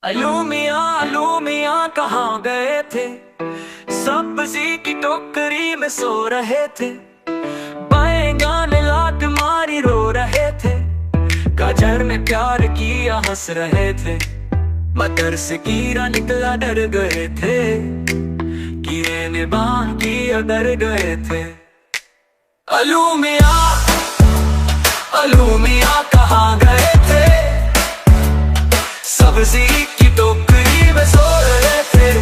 अलू मियाँ कहाँ गए थे। सब्जी की टोकरी में सो रहे थे। बैंगन लात मारी रो रहे थे। गाजर ने प्यार किया हंस रहे थे। मटर से कीड़ा निकला डर गए थे। कीड़े ने बांध किया डर गए थे। अलू मियाँ कहाँ गए थे। सब्जी की टोकरी में सो रहे थे।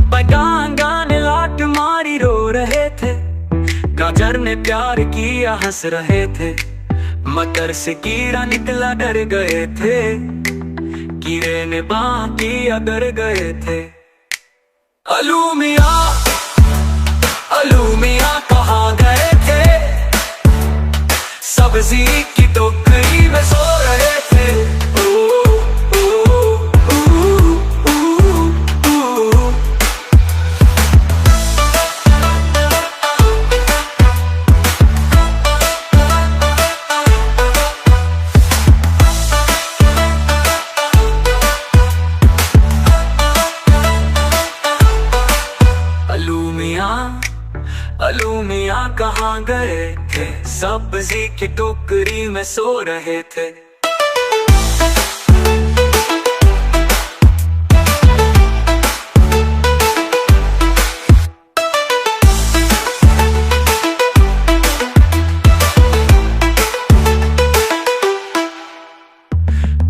बैंगन ने लात मारी रो रहे थे। गाजर ने प्यार किया हंस रहे थे। मटर से कीड़ा निकला डर गए थे। कीड़े ने बांध किया डर गए थे। अलू मियाँ कहाँ गए थे। सब्जी की टोकरी में सो रहे थे। अलू मियाँ कहाँ गए थे। सब्जी की टोकरी में सो रहे थे।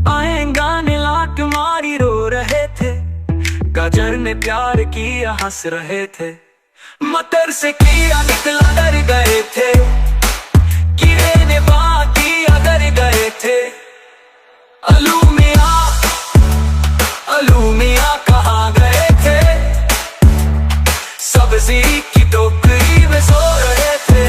बैंगन लात मारी रो रहे थे। गाजर ने प्यार किया हंस रहे थे। मटर से कीड़ा निकला डर गए थे। कीड़े ने बांध किया डर गए थे। अलू मियाँ कहाँ गए थे। सब्जी की टोकरी में सो रहे थे।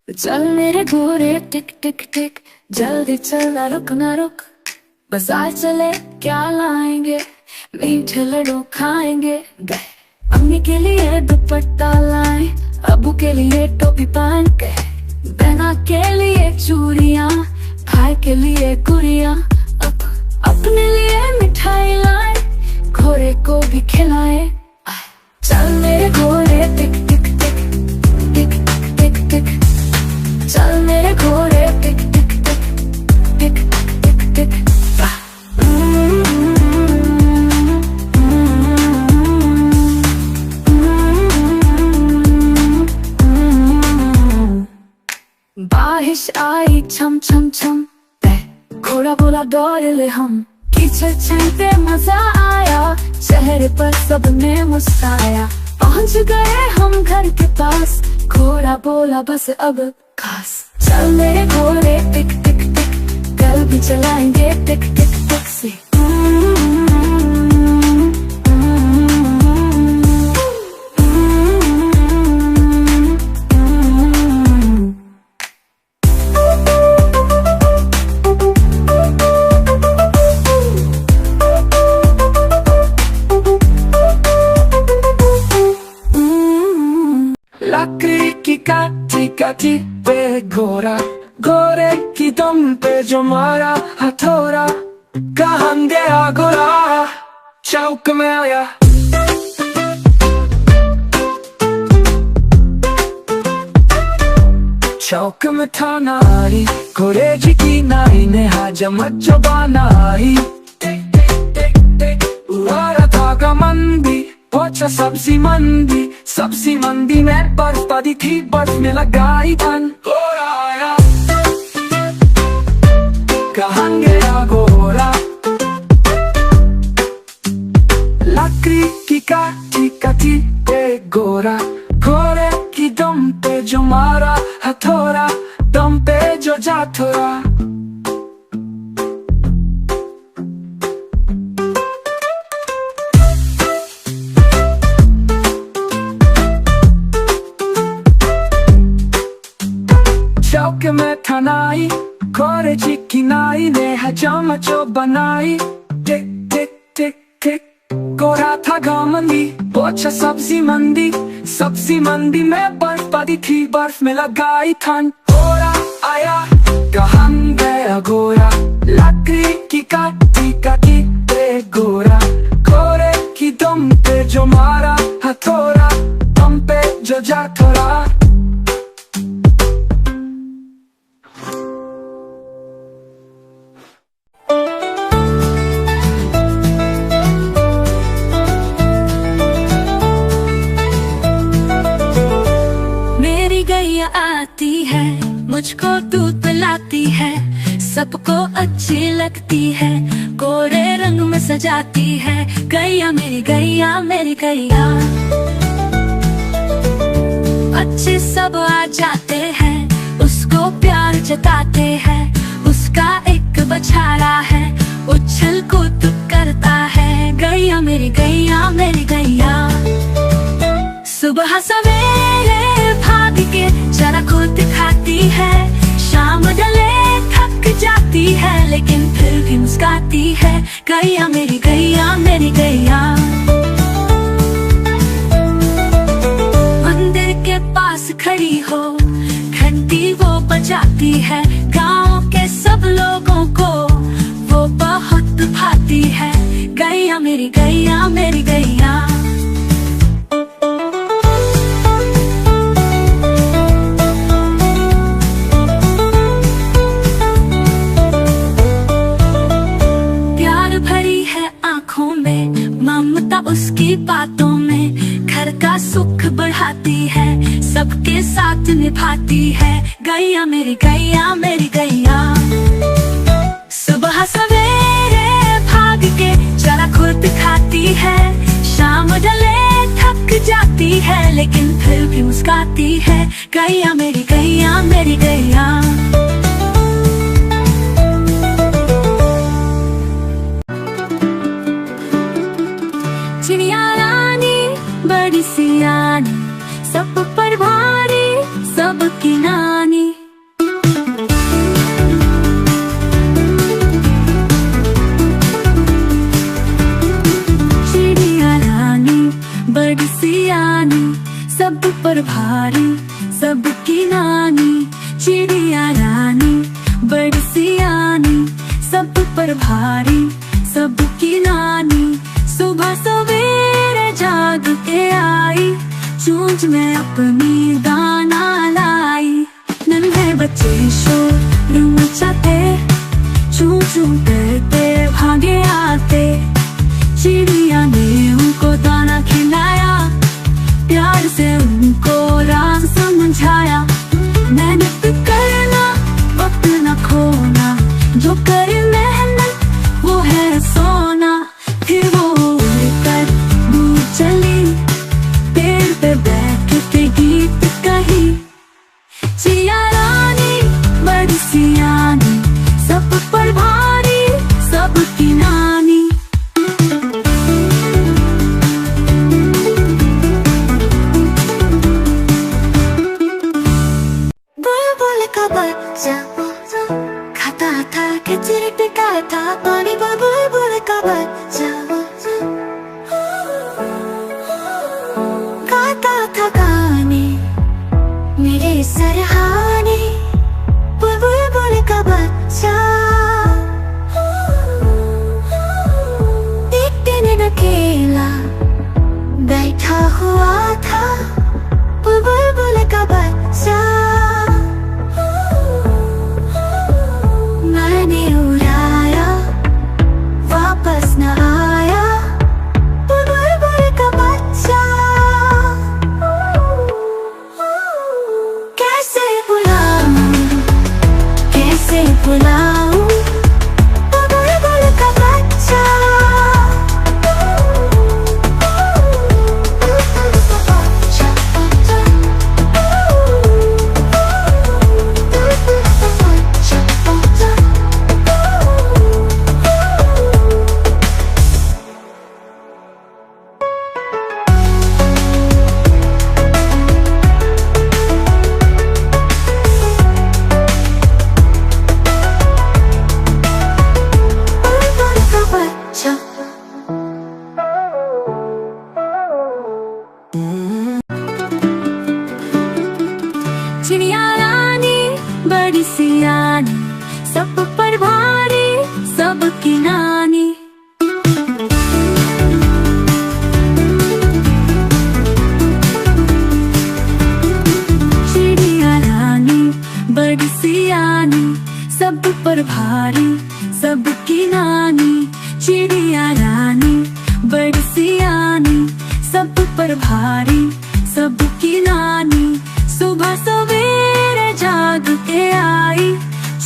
चल मेरे घोड़े टिक टिक टिक, जल्दी चल ना रुक ना रुक। बाजार चले क्या लाएंगे, मीठे लड्डू खाएंगे। गए अम्मी के लिए दुपट्टा लाए, अबू के लिए टोपी पहन के। बहना के लिए चूड़ियाँ, भाई के लिए गुड़ियाँ। अपने लिए मिठाई लाए, घोड़े को भी खिलाए। चल मेरे घोड़े टिक टिक टिक टिक टिक टिक। चल मेरे घोड़े टिक टिक टिक टिक टिक टिक। बारिश आई छम छम छम, घोड़ा बोला दौड़ ले हम। कीचड़ छीनते मजा आया, चेहरे पर सबने मुस्काया। पहुंच गए हम घर के पास, घोड़ा बोला बस अब खास। चल मेरे घोड़े टिक टिक टिक, कल भी चलाएंगे टिक टिक टिक से। लकड़ी की काठी काठी पे घोड़ा, घोड़े की दुम पे जो मारा हथौड़ा। कहाँ गया घोड़ा, चौक में आया। चौक में था नारी, घोड़े की नाई ने हजमत जो बनाई। उड़ा था मंदी, पहुंचा सब्जी मंडी में बर्फ पड़ी थी, बर्फ में लगाई धन। घोड़ा आया, कहाँ गया घोड़ा। लकड़ी की काठी काठी पे घोड़ा, घोड़े की दुम पे जो मारा हथौड़ा, दम पे जो जा थोड़ा। कोरेची की नाई ने है चमचो बनाई। टिक टिक टिक टिक गोरा था घमंडी, पोछा सब्जी मंडी में बर्फ पड़ी थी, बर्फ में लगाई ठंड। गोरा आया कहाँ गया गोरा, लकड़ी की काटी रे गोरा। गोरे की दम पे जो मारा हथौड़ा, दम पे जो जा थोड़ा। मेरी गैया आती है, मुझको दूध पिलाती है, सबको अच्छी लगती है, गोरे रंग में सजाती है। गैया मेरी गैया मेरी गैया, अच्छे सब आ जाते हैं, उसको प्यार जताते हैं। उसका एक बछड़ा है, उछल कूद करता है। गैया मेरी गैया मेरी गैया, सुबह सवेरे भाग के जरा खुद खाती है, शाम ढले थक जाती है, लेकिन फिर भी मुस्काती है। गैया मेरी गैया मेरी गैया। मंदिर के पास खड़ी हो, घंटी वो बजाती है, गांव के सब लोगों को वो बहुत भाती है। गैया मेरी गैया मेरी गैया। ममता उसकी बातों में, घर का सुख बढ़ाती है, सबके साथ निभाती है। गैया मेरी गैया मेरी गैया, सुबह सवेरे भाग के जरा खुद खाती है, शाम ढले थक जाती है, लेकिन फिर भी मुस्काती है। गैया मेरी गैया मेरी गैया। चिड़िया रानी बड़ी सियानी, सब पर भारी सबकी नानी। चिड़िया रानी बड़ी सियानी, सब पर भारी सबकी नानी। चिड़िया रानी बड़ी सियानी, सब पर भारी सबकी नानी। सुबह सवेरे जाग के आई, चूंच में अपनी दाना लाई। नन्हे बच्चे शोर मचाते, चू चू करते भागे आते। चिड़िया ने उनको दाना खिलाया, प्यार से उनको राज समझाया। मेहनत करना वक्त न खोना, जो करे मेहनत वो है सोना। फिर वो उड़कर दूर चली, पेड़ पे बैठ के गीत कही। चिड़िया रानी बड़ी सियानी, सब पर भारी सबकी नानी। बुलबुल का बच्चा खाता था खिचड़ी पिकाया था पानी। बुलबुल का बच्चा गाता था गाने मेरे सरहाने। बुलबुल का बच्चा एक दिन अकेला बैठा हुआ था। बुलबुल का बच्चा मैंने उड़ाया, वापस न आया। बुलबुल का बच्चा कैसे सबकी नानी। चिड़िया रानी बड़ी सियानी, सब पर भारी सबकी नानी। चिड़िया रानी बड़ी सियानी, सब पर भारी सबकी नानी। सुबह सवेरे जाग के आई,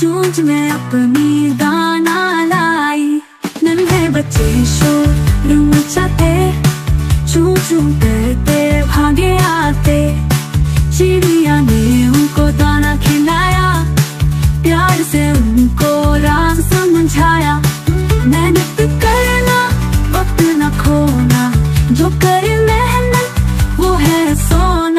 चूंच में अपनी दाना लाई। नन्हे बच्चे शोर मचाते, चू चू करते भागे आते। चिड़िया ने उनको दाना खिलाया, प्यार से उनको राज समझाया। मेहनत करना वक्त न खोना, जो करे मेहनत वो है सोना।